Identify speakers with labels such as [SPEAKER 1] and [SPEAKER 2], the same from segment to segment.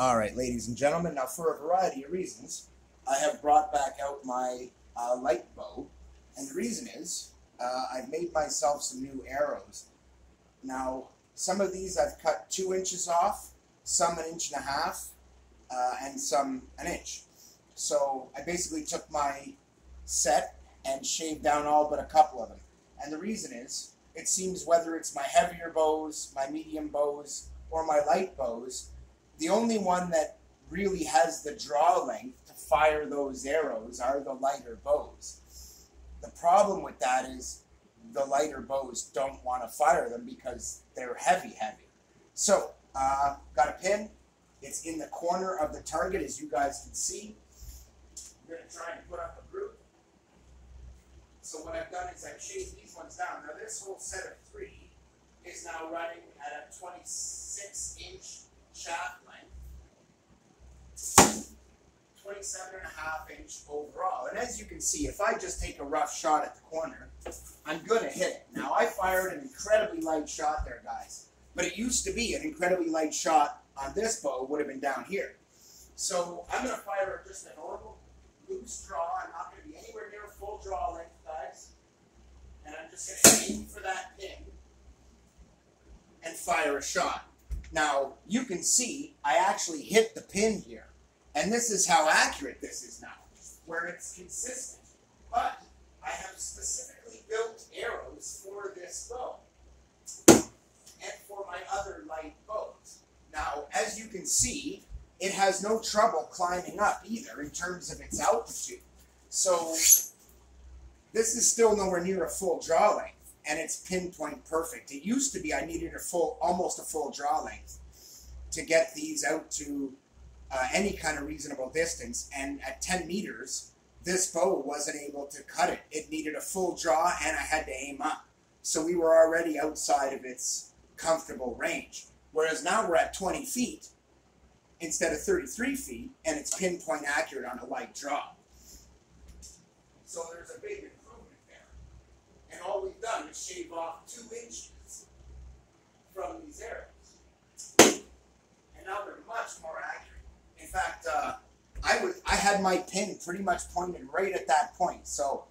[SPEAKER 1] All right, ladies and gentlemen, now for a variety of reasons, I have brought back out my light bow, and the reason is I've made myself some new arrows. Now, some of these I've cut 2 inches off, some 1.5 inches, and some 1 inch. So I basically took my set and shaved down all but a couple of them. And the reason is, it seems whether it's my heavier bows, my medium bows, or my light bows, the only one that really has the draw length to fire those arrows are the lighter bows. The problem with that is the lighter bows don't want to fire them because they're heavy. So, got a pin. It's in the corner of the target, as you guys can see. I'm going to try and put up a group. So what I've done is I've shaved these ones down. Now this whole set of 3 is now running at a 26-inch shaft length, 27.5-inch overall. And as you can see, if I just take a rough shot at the corner, I'm going to hit it. Now, I fired an incredibly light shot there, guys. But it used to be an incredibly light shot on this bow would have been down here. So I'm going to fire just a normal loose draw. I'm not going to be anywhere near full draw length, guys. And I'm just going to aim for that pin and fire a shot. Now, you can see I actually hit the pin here. And this is how accurate this is now, where it's consistent. But I have specifically built arrows for this bow and for my other light bows. Now, as you can see, it has no trouble climbing up either in terms of its altitude. So this is still nowhere near a full draw length, and it's pinpoint perfect. It used to be I needed almost a full draw length to get these out to any kind of reasonable distance, and at 10 meters, this bow wasn't able to cut it. It needed a full draw, and I had to aim up. So we were already outside of its comfortable range. Whereas now we're at 20 feet instead of 33 feet, and it's pinpoint accurate on a light draw. So there's a big improvement there. And all we've done is shave off 2 inches from these arrows. And now they're much more accurate. In fact, I had my pin pretty much pointed right at that point. So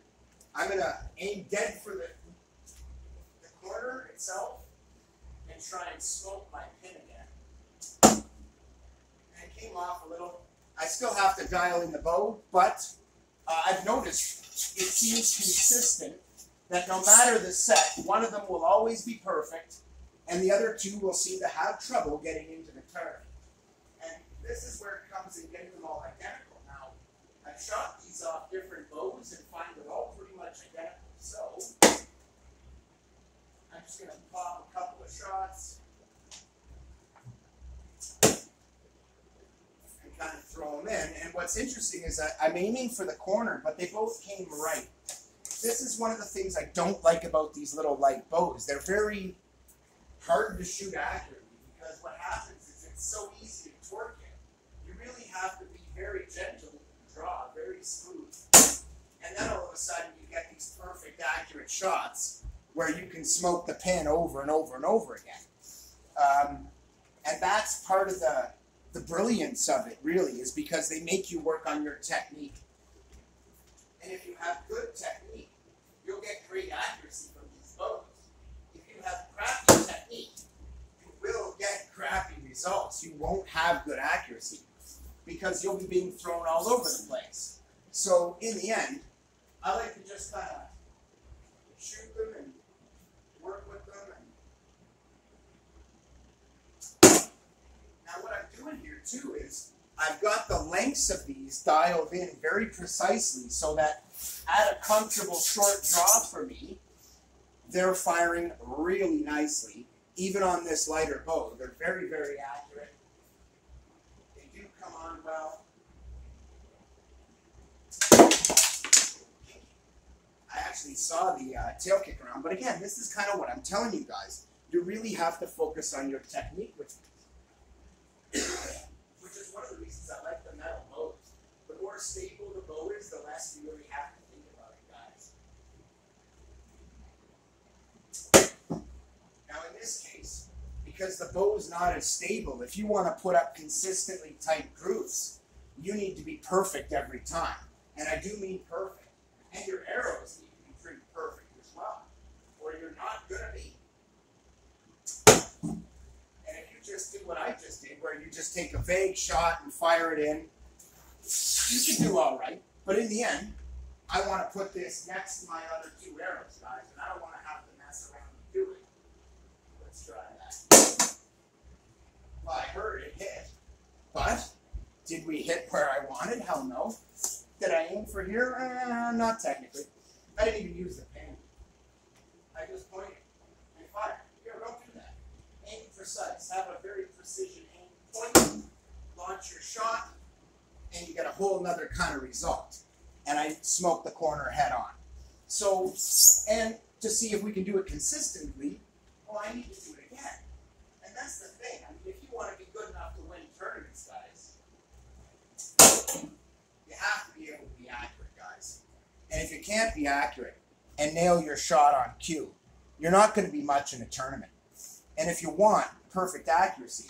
[SPEAKER 1] I'm going to aim dead for the corner itself and try and smoke my pin again. And it came off a little. I still have to dial in the bow, but I've noticed it seems consistent that no matter the set, one of them will always be perfect, and the other 2 will seem to have trouble getting into the target. And this is where it comes in getting them all identical. Now, I've shot these off different bows and find they're all pretty much identical. So, I'm just going to pop a couple of shots and kind of throw them in. And what's interesting is that I'm aiming for the corner, but they both came right. This is one of the things I don't like about these little light bows. They're very hard to shoot accurately because what happens is it's so easy to torque it. You really have to be very gentle with the draw, very smooth. And then all of a sudden you get these perfect accurate shots where you can smoke the pin over and over and over again. And that's part of the brilliance of it, really, is because they make you work on your technique. And if you have good technique, you'll get great accuracy from these bows. If you have crappy technique, you will get crappy results. You won't have good accuracy because you'll be being thrown all over the place. So in the end, I like to just kind of shoot them and work with them. Now what I'm doing here too is I've got the lengths of these dialed in very precisely so that at a comfortable short draw for me, they're firing really nicely, even on this lighter bow. They're very, very accurate. They do come on well. I actually saw the tail kick around, but again, this is kind of what I'm telling you guys. You really have to focus on your technique, which is one of the reasons I like the metal bows. The more stable the bow is, the less you really have to think about it, guys. Now in this case, because because the bow's not as stable. If you want to put up consistently tight grooves, you need to be perfect every time. And I do mean perfect. And your arrows need to be pretty perfect as well, or you're not going to be. And if you just do what I just did, where you just take a vague shot and fire it in, you can do all right. But in the end, I want to put this next to my other two arrows, guys, and I don't want to have to mess around and do it. Let's try that. Well, I heard it hit, but did we hit where I wanted? Hell no. Did I aim for here? Not technically. I didn't even use the pen. I just pointed and fired. Here, don't do that. Aim precise. Have a very precision aim. Point, launch your shot, and you get a whole nother kind of result. And I smoked the corner head on. So, and to see if we can do it consistently, well, I need to do it again. And that's the thing. I mean, if you want to be good enough to win tournaments, guys, you have to be able to be accurate, guys. And if you can't be accurate and nail your shot on cue, you're not going to be much in a tournament. And if you want perfect accuracy,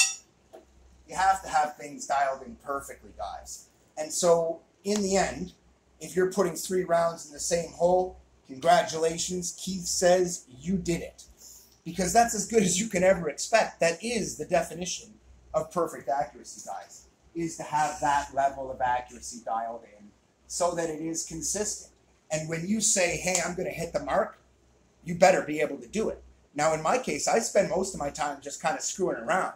[SPEAKER 1] you have to have things dialed in perfectly, guys. And so, in the end, if you're putting 3 rounds in the same hole, congratulations, Keith says you did it. Because that's as good as you can ever expect. That is the definition of perfect accuracy, guys, is to have that level of accuracy dialed in so that it is consistent. And when you say, hey, I'm going to hit the mark, you better be able to do it. Now, in my case, I spend most of my time just kind of screwing around.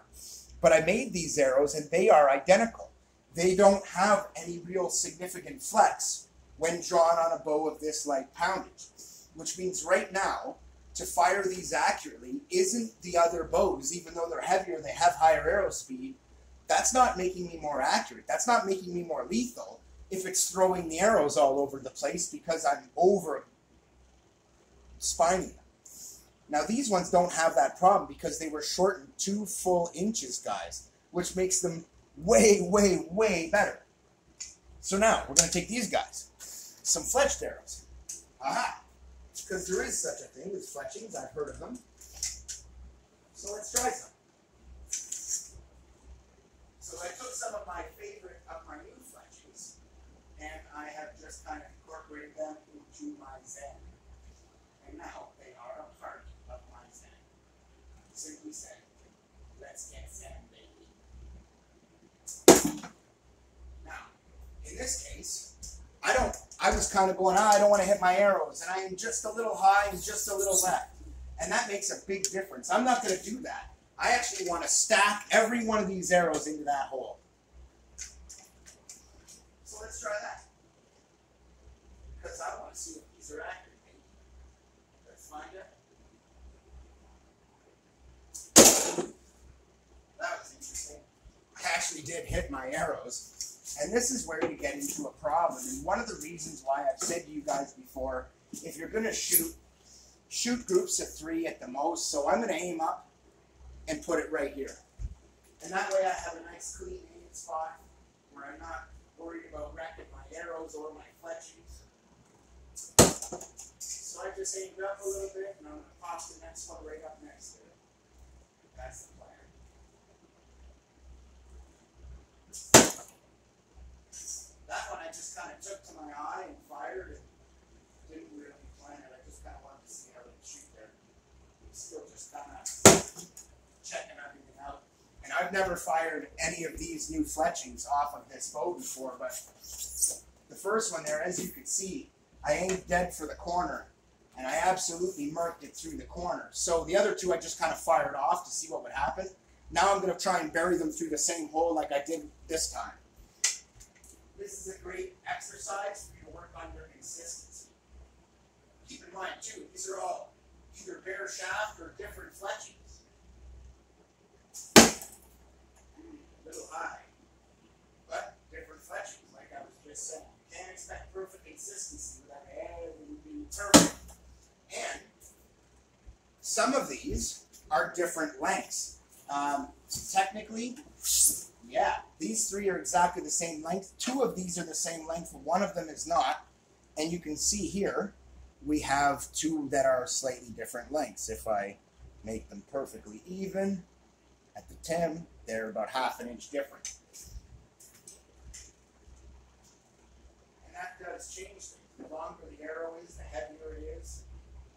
[SPEAKER 1] But I made these arrows, and they are identical. They don't have any real significant flex when drawn on a bow of this light poundage. Which means right now, to fire these accurately isn't the other bows, even though they're heavier, they have higher arrow speed. That's not making me more accurate. That's not making me more lethal if it's throwing the arrows all over the place because I'm over spining them. Now these ones don't have that problem because they were shortened 2 full inches, guys, which makes them way, way, way better. So now we're going to take these guys, some fletched arrows. Aha! Because there is such a thing as fletchings. I've heard of them. So let's try some. So I took some of my favorite of my new fletchings, and I have just kind of incorporated them into my Zen. And now they are a part of my Zen. Simply said, let's get Zen, baby. Now, in this case, I was kind of going, I don't want to hit my arrows, and I am just a little high and just a little left. And that makes a big difference. I'm not going to do that. I actually want to stack every one of these arrows into that hole. So let's try that. Because I want to see if these are accurate. Let's find it. That was interesting. I actually did hit my arrows. And this is where you get into a problem. And one of the reasons why I've said to you guys before, if you're going to shoot groups of 3 at the most. So I'm going to aim up and put it right here. And that way I have a nice clean aim spot where I'm not worried about wrecking my arrows or my fletchings. So I just aimed up a little bit and I'm going to pop the next one right up next to it. That's the plan. That one I just kind of took to my eye and fired and didn't really plan it. I just kind of wanted to see how they shoot there. Still just kind of checking everything out. And I've never fired any of these new fletchings off of this bow before, but the first one there, as you can see, I aimed dead for the corner, and I absolutely murked it through the corner. So the other 2 I just kind of fired off to see what would happen. Now I'm going to try and bury them through the same hole like I did this time. This is a great exercise for you to work on your consistency. Keep in mind, too, these are all either bare shaft or different fletchings. A little high, but different fletchings, like I was just saying. You can't expect perfect consistency without everything being perfect. And some of these are different lengths. Technically, yeah, these 3 are exactly the same length. 2 of these are the same length, one of them is not. And you can see here, we have 2 that are slightly different lengths. If I make them perfectly even, At the 10, they're about ½ an inch different. And that does change things. The longer the arrow is, the heavier it is.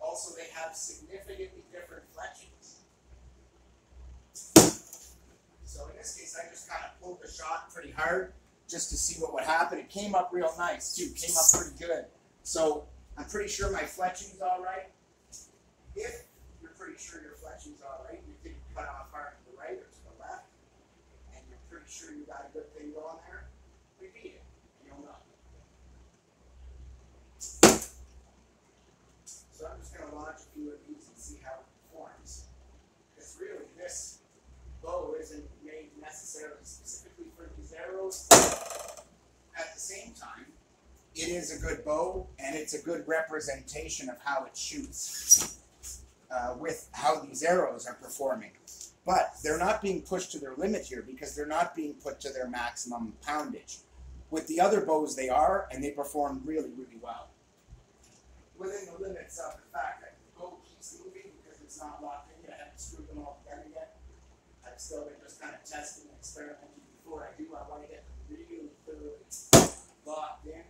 [SPEAKER 1] Also, they have significantly different fletchings. So in this case, I just kind of pulled the shot pretty hard just to see what would happen. It came up real nice too, came up pretty good. So I'm pretty sure my fletching's all right. If you're pretty sure your fletching's all right, you can cut off hard to the right or to the left, and you're pretty sure you got a good thing going there, repeat it, and you'll know. So I'm just going to launch a few of these and see how it performs. Because really, this bow isn't made necessarily specifically for these arrows. At the same time, it is a good bow, and it's a good representation of how it shoots with how these arrows are performing. But they're not being pushed to their limit here because they're not being put to their maximum poundage. With the other bows, they are, and they perform really, really well. Within the limits of the fact that the bow keeps moving because it's not locked in yet. I haven't screwed them all together yet. I've still been just kind of testing and experimenting. Before I do, I want to get them really thoroughly locked in.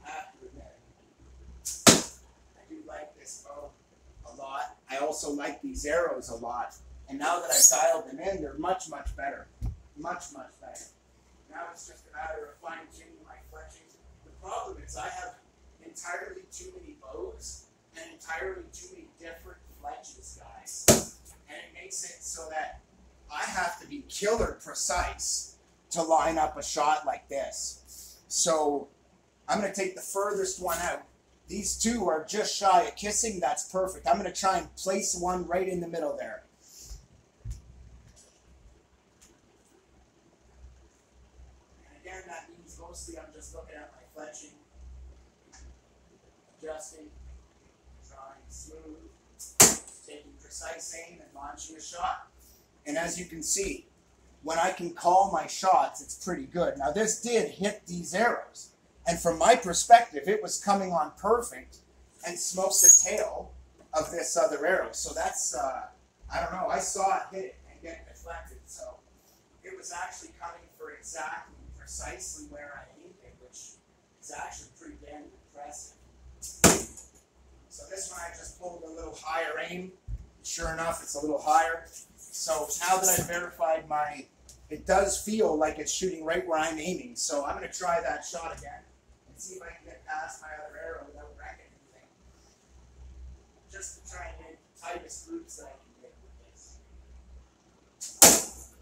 [SPEAKER 1] I have to admit, I do like this bow a lot. I also like these arrows a lot. And now that I've dialed them in, they're much, much better. Much, much better. Now it's just a matter of fine-tuning my fletchings. The problem is I have entirely too many bows and entirely too many different fletches, guys. And it makes it so that I have to be killer precise to line up a shot like this. So I'm going to take the furthest one out. These two are just shy of kissing. That's perfect. I'm going to try and place one right in the middle there. Again, that means mostly I'm just looking at my fletching, adjusting, drawing smooth, taking precise aim and launching a shot. And as you can see, when I can call my shots, it's pretty good. Now this did hit these arrows. And from my perspective, it was coming on perfect and smoked the tail of this other arrow. So that's, I don't know, I saw it hit it and get deflected. So it was actually coming for exactly precisely where I aimed it, which is actually pretty damn impressive. So this one I just pulled a little higher aim. Sure enough, it's a little higher. So now that I've verified it does feel like it's shooting right where I'm aiming. So I'm going to try that shot again and see if I can get past my other arrow without wrecking anything. Just to try and get the tightest groups that I can get with this.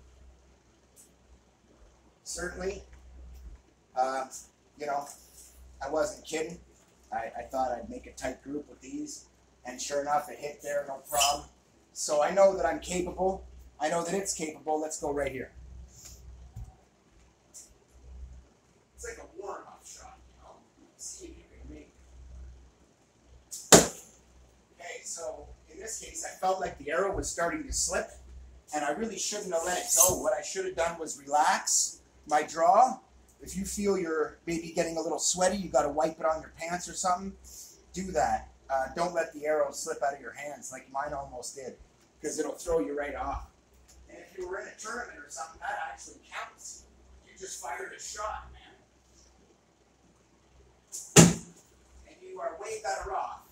[SPEAKER 1] Certainly, you know, I wasn't kidding. I thought I'd make a tight group with these, and sure enough, it hit there, no problem. So I know that I'm capable. I know that it's capable. Let's go right here. It's like a warm-up shot, you know? See if you can make it. Okay, so in this case, I felt like the arrow was starting to slip, and I really shouldn't have let it go. What I should have done was relax my draw. If you feel you're maybe getting a little sweaty, you got to wipe it on your pants or something, do that. Don't let the arrow slip out of your hands like mine almost did, because it'll throw you right off. And if you were in a tournament or something, that actually counts. You just fired a shot, man. And you are way better off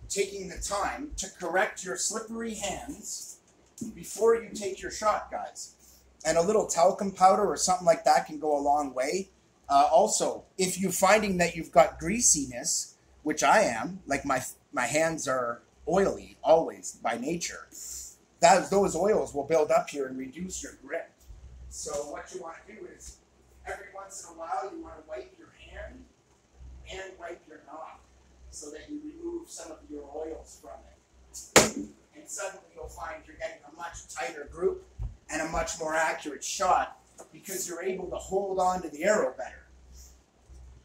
[SPEAKER 1] taking the time to correct your slippery hands before you take your shot, guys. And a little talcum powder or something like that can go a long way. Also, if you're finding that you've got greasiness, which I am, like my hands are oily always by nature, those oils will build up here and reduce your grip. So what you want to do is, every once in a while, you want to wipe your hand and wipe your knob so that you remove some of your oils from it. And suddenly you'll find you're getting a much tighter group and a much more accurate shot because you're able to hold on to the arrow better.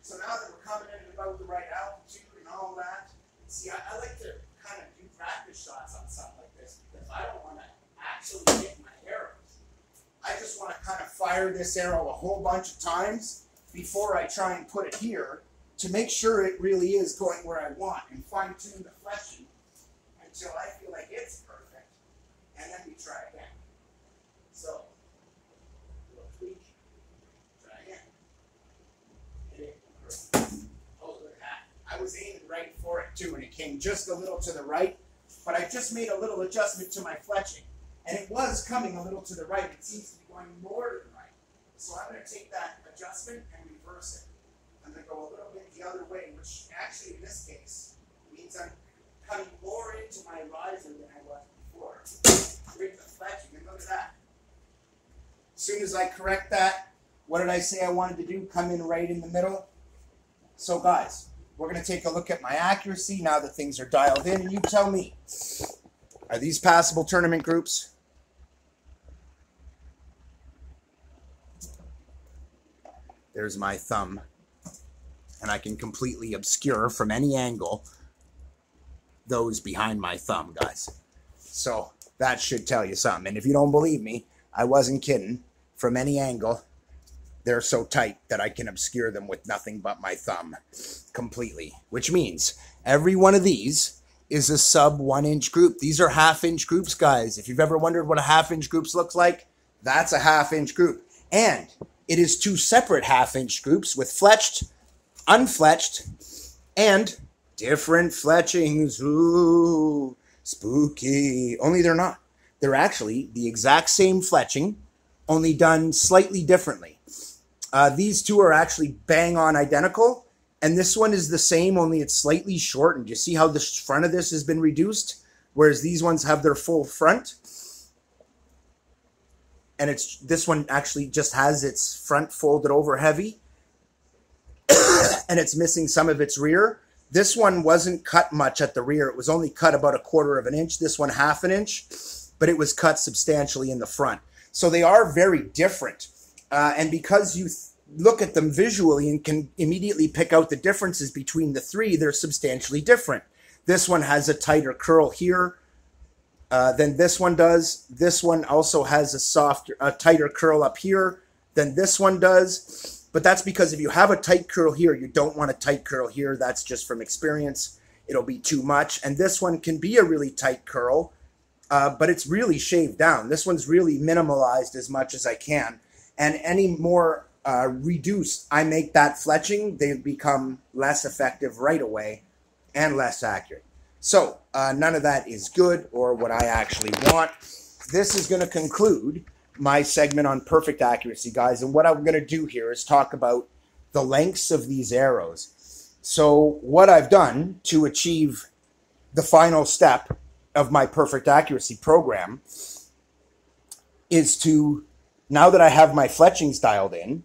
[SPEAKER 1] So now that we're coming in at about the right altitude and all that, see, I like to kind of do practice shots on something like this because I don't want to actually hit my arrows. I just want to kind of fire this arrow a whole bunch of times before I try and put it here to make sure it really is going where I want, and fine tune the fletching until I feel like it's perfect, and then we try again. So, little tweak, try again. Hit it. Oh, look at that. I was aiming right for it too, and it came just a little to the right, but I just made a little adjustment to my fletching, and it was coming a little to the right. It seems to be going more to the right. So I'm going to take that adjustment and reverse it. I'm going to go a little bit the other way, which actually in this case means I'm coming more into my riser than I was before. With the fletching, and look at that. As soon as I correct that, what did I say I wanted to do? Come in right in the middle. So guys, we're going to take a look at my accuracy now that things are dialed in, and you tell me, are these passable tournament groups? There's my thumb, and I can completely obscure from any angle those behind my thumb, guys. So that should tell you something. And if you don't believe me, I wasn't kidding. From any angle, they're so tight that I can obscure them with nothing but my thumb completely, which means every one of these is a sub 1 inch group. These are half-inch groups, guys. If you've ever wondered what a half-inch group looks like, that's a half-inch group. And it is 2 separate half-inch groups with fletched, unfletched, and different fletchings. Ooh, spooky. Only they're not. They're actually the exact same fletching, only done slightly differently. These two are actually bang on identical, and this one is the same, only it's slightly shortened. You see how the front of this has been reduced, whereas these ones have their full front? And this one actually just has its front folded over heavy, and it's missing some of its rear. This one wasn't cut much at the rear. It was only cut about 1/4 of an inch. This one 1/2 inch, but it was cut substantially in the front. So they are very different. And because you look at them visually and can immediately pick out the differences between the three, they're substantially different. This one has a tighter curl here than this one does. This one also has a tighter curl up here than this one does. But that's because if you have a tight curl here, you don't want a tight curl here. That's just from experience. It'll be too much. And this one can be a really tight curl, but it's really shaved down. This one's really minimalized as much as I can. And any more reduced I make that fletching, they become less effective right away and less accurate. So none of that is good or what I actually want. This is going to conclude my segment on perfect accuracy, guys. And what I'm going to do here is talk about the lengths of these arrows. So what I've done to achieve the final step of my perfect accuracy program is to, now that I have my fletchings dialed in,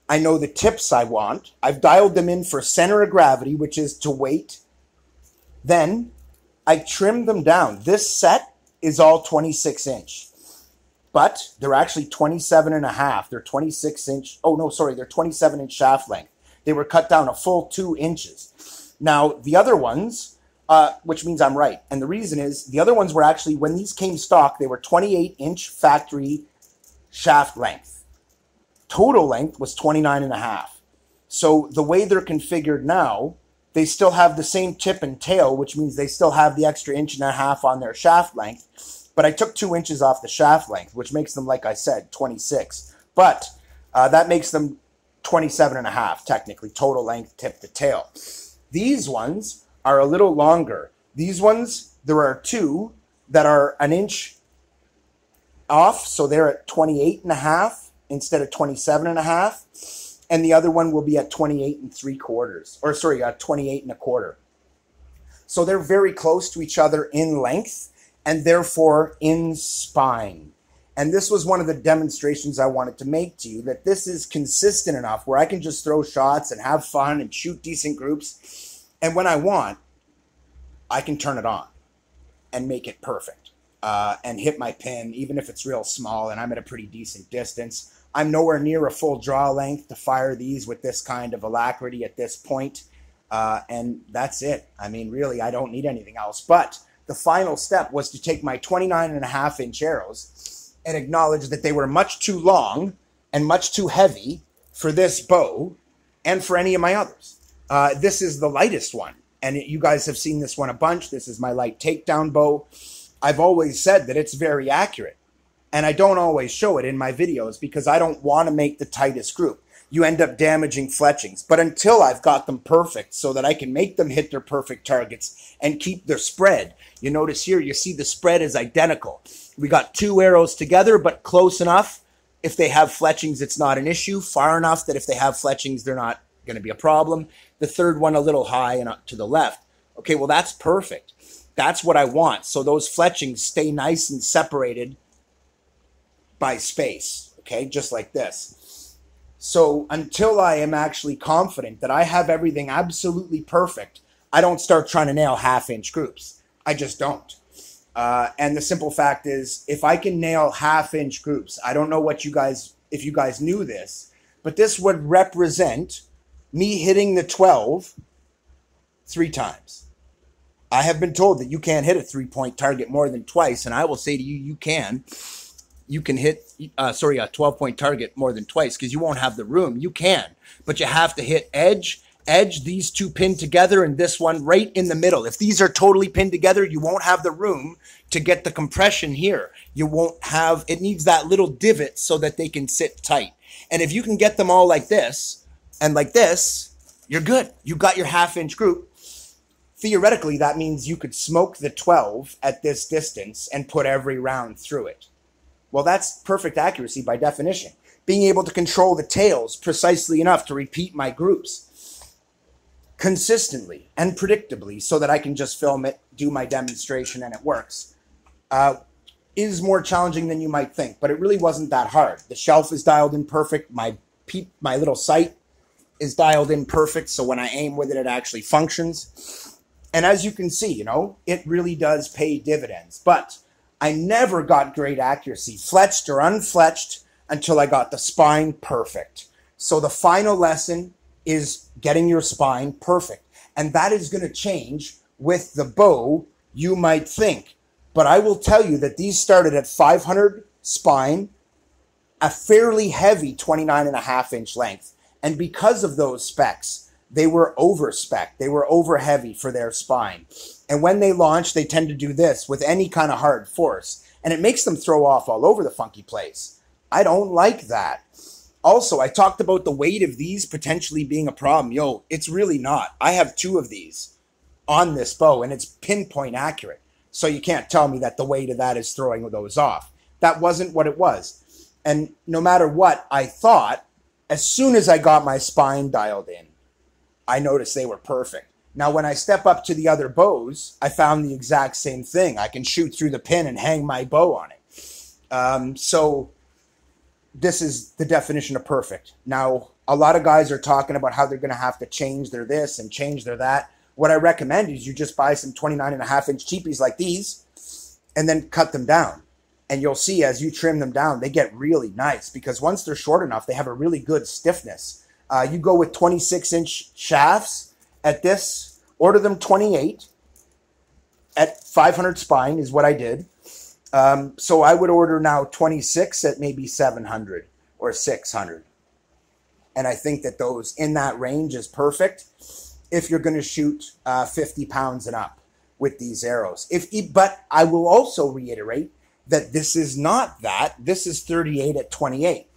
[SPEAKER 1] I know the tips I want. I've dialed them in for center of gravity, which is to weight. Then I trimmed them down. This set is all 26 inch. But they're actually 27.5. They're 26 inch. Oh, no, sorry. They're 27 inch shaft length. They were cut down a full 2 inches. Now, the other ones, which means I'm right. And the reason is the other ones were actually, when these came stock, they were 28 inch factory shaft length. Total length was 29.5. So the way they're configured now, they still have the same tip and tail, which means they still have the extra 1.5 inches on their shaft length. But I took 2 inches off the shaft length, which makes them, like I said, 26. But that makes them 27.5, technically, total length, tip to tail. These ones are a little longer. These ones, there are 2 that are 1 inch off, so they're at 28.5 instead of 27.5. And the other one will be at 28 3/4, or sorry, 28 1/4. So they're very close to each other in length, and therefore in spine. And this was one of the demonstrations I wanted to make to you, that this is consistent enough where I can just throw shots and have fun and shoot decent groups. And when I want, I can turn it on and make it perfect and hit my pin, even if it's real small and I'm at a pretty decent distance. I'm nowhere near a full draw length to fire these with this kind of alacrity at this point. And that's it. I mean, really, I don't need anything else. But the final step was to take my 29.5 inch arrows and acknowledge that they were much too long and much too heavy for this bow and for any of my others. This is the lightest one. And you guys have seen this one a bunch. This is my light takedown bow. I've always said that it's very accurate. And I don't always show it in my videos because I don't want to make the tightest group. You end up damaging fletchings. But until I've got them perfect so that I can make them hit their perfect targets and keep their spread. You notice here, you see the spread is identical. We got two arrows together, but close enough. If they have fletchings, it's not an issue. Far enough that if they have fletchings, they're not going to be a problem. The third one a little high and up to the left. Okay, well, that's perfect. That's what I want. So those fletchings stay nice and separated by space, okay, just like this. So until I am actually confident that I have everything absolutely perfect, I don't start trying to nail half-inch groups. I just don't. And the simple fact is, if I can nail half-inch groups, I don't know what you guys, if you guys knew this, but this would represent me hitting the 12 3 times. I have been told that you can't hit a 3-point target more than twice, and I will say to you, you can. You can hit, a 12-point target more than twice because you won't have the room. You can, but you have to hit edge, these two pinned together, and this one right in the middle. If these are totally pinned together, you won't have the room to get the compression here. You won't have, it needs that little divot so that they can sit tight. And if you can get them all like this and like this, you're good. You got your half-inch group. Theoretically, that means you could smoke the 12 at this distance and put every round through it. Well, that's perfect accuracy by definition. Being able to control the tails precisely enough to repeat my groups consistently and predictably so that I can just film it, do my demonstration, and it works, is more challenging than you might think. But it really wasn't that hard. The shelf is dialed in perfect. My little sight is dialed in perfect, so when I aim with it, it actually functions. And as you can see, you know, it really does pay dividends. But I never got great accuracy, fletched or unfletched, until I got the spine perfect. So the final lesson is getting your spine perfect. And that is going to change with the bow, you might think. But I will tell you that these started at 500 spine, a fairly heavy 29.5-inch length. And because of those specs, they were over-spec. They were over-heavy for their spine. And when they launch, they tend to do this with any kind of hard force. And it makes them throw off all over the funky place. I don't like that. Also, I talked about the weight of these potentially being a problem. Yo, it's really not. I have 2 of these on this bow, and it's pinpoint accurate. So you can't tell me that the weight of that is throwing those off. That wasn't what it was. And no matter what I thought, as soon as I got my spine dialed in, I noticed they were perfect. Now, when I step up to the other bows, I found the exact same thing. I can shoot through the pin and hang my bow on it. So this is the definition of perfect. Now, a lot of guys are talking about how they're going to have to change their this and change their that. What I recommend is you just buy some 29.5-inch cheapies like these and then cut them down. And you'll see as you trim them down, they get really nice because once they're short enough, they have a really good stiffness. You go with 26-inch shafts at this, order them 28 at 500 spine is what I did. So I would order now 26 at maybe 700 or 600. And I think that those in that range is perfect if you're going to shoot 50 pounds and up with these arrows. But I will also reiterate that this is not that. This is 38 at 28.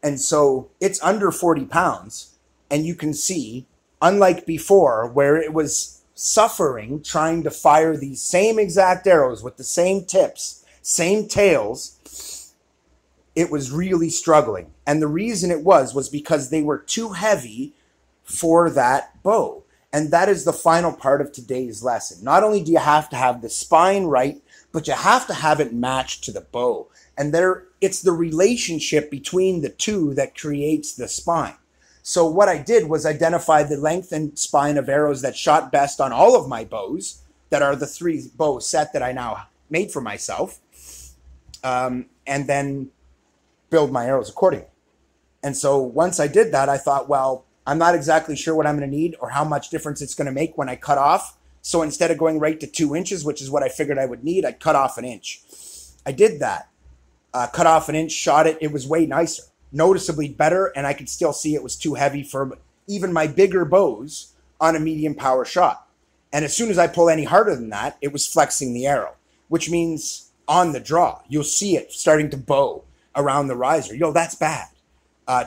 [SPEAKER 1] And so it's under 40 pounds. And you can see, unlike before, where it was suffering trying to fire these same exact arrows with the same tips, same tails, it was really struggling. And the reason it was because they were too heavy for that bow. And that is the final part of today's lesson. Not only do you have to have the spine right, but you have to have it matched to the bow. And it's the relationship between the two that creates the spine. So what I did was identify the length and spine of arrows that shot best on all of my bows, that are the 3 bow set that I now made for myself, and then build my arrows accordingly. And so once I did that, I thought, well, I'm not exactly sure what I'm going to need or how much difference it's going to make when I cut off. So instead of going right to 2 inches, which is what I figured I would need, I'd cut off 1 inch. I did that. Cut off 1 inch, shot it. It was way nicer, noticeably better, and I could still see it was too heavy for even my bigger bows on a medium power shot. And as soon as I pull any harder than that, it was flexing the arrow, which means on the draw, you'll see it starting to bow around the riser. Yo, that's bad.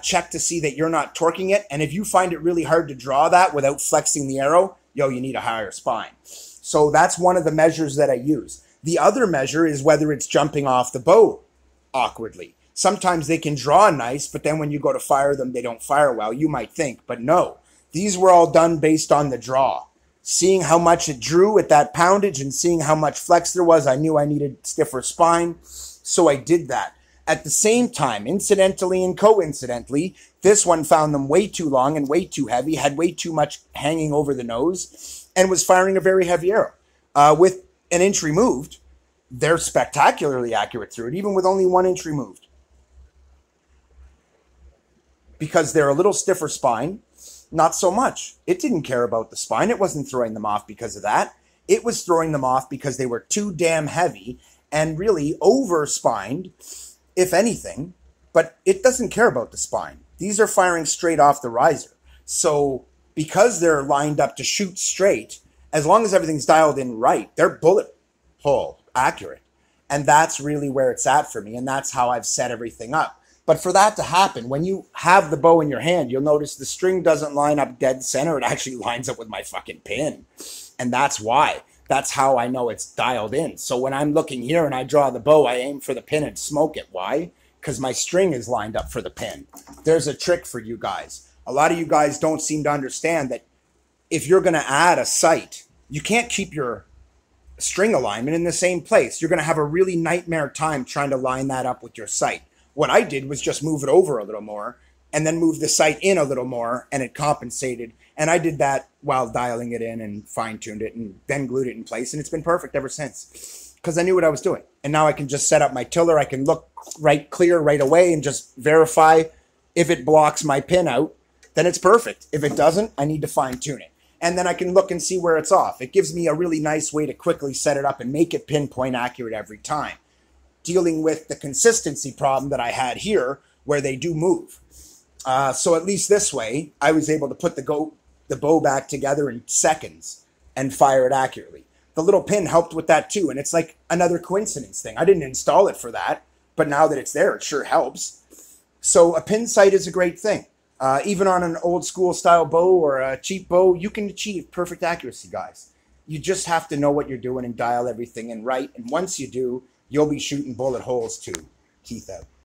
[SPEAKER 1] Check to see that you're not torquing it. And if you find it really hard to draw that without flexing the arrow, yo, you need a higher spine. So that's one of the measures that I use. The other measure is whether it's jumping off the bow awkwardly. Sometimes they can draw nice, but then when you go to fire them, they don't fire well. You might think, but no. These were all done based on the draw. Seeing how much it drew at that poundage and seeing how much flex there was, I knew I needed stiffer spine, so I did that. At the same time, incidentally and coincidentally, this one found them way too long and way too heavy, had way too much hanging over the nose, and was firing a very heavy arrow. With an inch removed, they're spectacularly accurate through it, even with only 1 inch removed. Because they're a little stiffer spine, not so much. It didn't care about the spine. It wasn't throwing them off because of that. It was throwing them off because they were too damn heavy and really over-spined, if anything. But it doesn't care about the spine. These are firing straight off the riser. So because they're lined up to shoot straight, as long as everything's dialed in right, they're bullet hole accurate. And that's really where it's at for me. And that's how I've set everything up. But for that to happen, when you have the bow in your hand, you'll notice the string doesn't line up dead center. It actually lines up with my fucking pin. And that's why. That's how I know it's dialed in. So when I'm looking here and I draw the bow, I aim for the pin and smoke it. Why? Because my string is lined up for the pin. There's a trick for you guys. A lot of you guys don't seem to understand that if you're going to add a sight, you can't keep your string alignment in the same place. You're going to have a really nightmare time trying to line that up with your sight. What I did was just move it over a little more and then move the sight in a little more, and it compensated. And I did that while dialing it in and fine-tuned it and then glued it in place, and it's been perfect ever since because I knew what I was doing. And now I can just set up my tiller. I can look clear right away and just verify if it blocks my pin out, then it's perfect. If it doesn't, I need to fine-tune it. And then I can look and see where it's off. It gives me a really nice way to quickly set it up and make it pinpoint accurate every time, dealing with the consistency problem that I had here where they do move. So at least this way, I was able to put the bow back together in seconds and fire it accurately. The little pin helped with that too, and it's like another coincidence thing. I didn't install it for that, but now that it's there, it sure helps. So a pin sight is a great thing. Even on an old school style bow or a cheap bow, you can achieve perfect accuracy, guys. You just have to know what you're doing and dial everything in right, and once you do, you'll be shooting bullet holes too. Keith out.